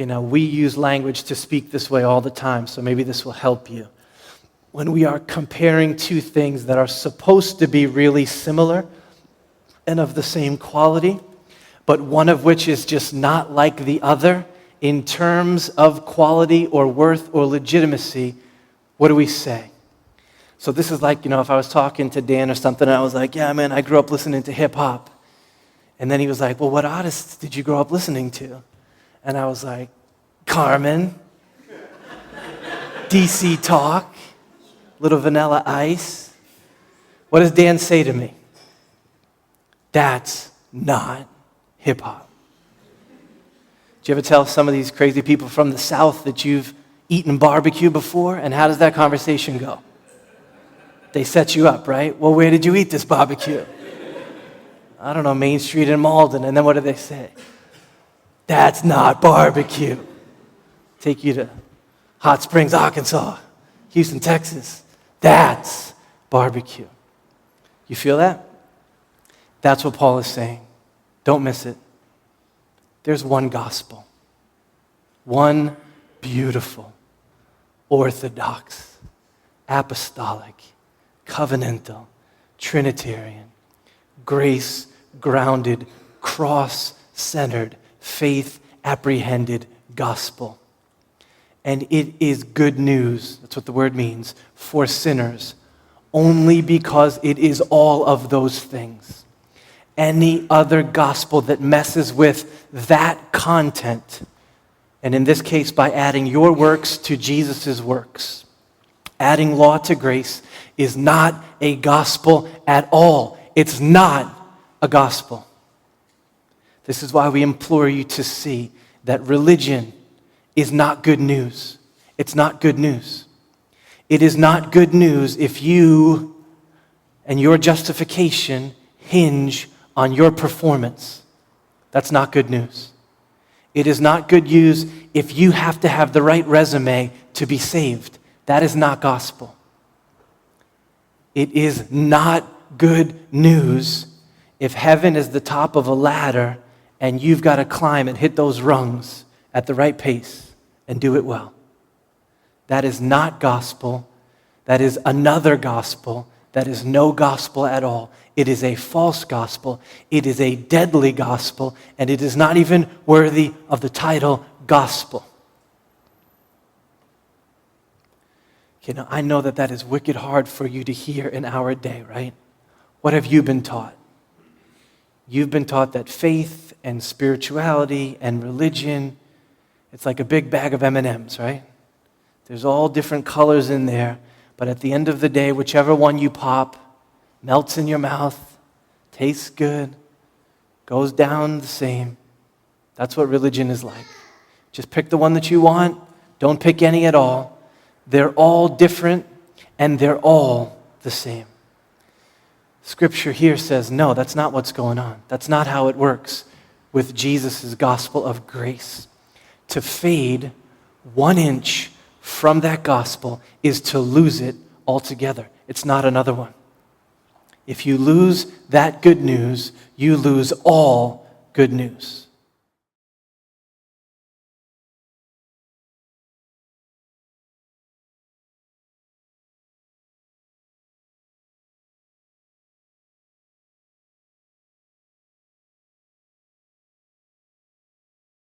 Now we use language to speak this way all the time, so maybe this will help you. When we are comparing two things that are supposed to be really similar and of the same quality, but one of which is just not like the other in terms of quality or worth or legitimacy, what do we say? So this is like, if I was talking to Dan or something, and I was like, yeah, man, I grew up listening to hip hop. And then he was like, well, what artists did you grow up listening to? And I was like, Carmen, DC Talk, Little Vanilla Ice. What does Dan say to me? That's not hip hop. Do you ever tell some of these crazy people from the South that you've eaten barbecue before? And how does that conversation go? They set you up, right? Well, where did you eat this barbecue? I don't know, Main Street in Malden. And then what do they say? That's not barbecue. Take you to Hot Springs, Arkansas, Houston, Texas. That's barbecue. You feel that? That's what Paul is saying. Don't miss it. There's one gospel. One beautiful, orthodox, apostolic, covenantal, Trinitarian, grace-grounded, cross-centered, faith-apprehended gospel. And it is good news, that's what the word means, for sinners, only because it is all of those things. Any other gospel that messes with that content, and in this case by adding your works to Jesus' works, adding law to grace, is not a gospel at all. It's not a gospel. This is why we implore you to see that religion is not good news. It's not good news. It is not good news if you and your justification hinge on your performance. That's not good news. It is not good news if you have to have the right resume to be saved. That is not gospel. It is not good news if heaven is the top of a ladder and you've got to climb and hit those rungs at the right pace and do it well. That is not gospel. That is another gospel. That is no gospel at all. It is a false gospel. It is a deadly gospel, and it is not even worthy of the title gospel. Now, I know that is wicked hard for you to hear in our day, right? What have you been taught? You've been taught that faith and spirituality and religion, it's like a big bag of M&Ms, right? There's all different colors in there, but at the end of the day, whichever one you pop, melts in your mouth, tastes good, goes down the same. That's what religion is like. Just pick the one that you want. Don't pick any at all. They're all different, and they're all the same. Scripture here says, no, that's not what's going on. That's not how it works with Jesus' gospel of grace. To fade 1 inch from that gospel is to lose it altogether. It's not another one. If you lose that good news, you lose all good news.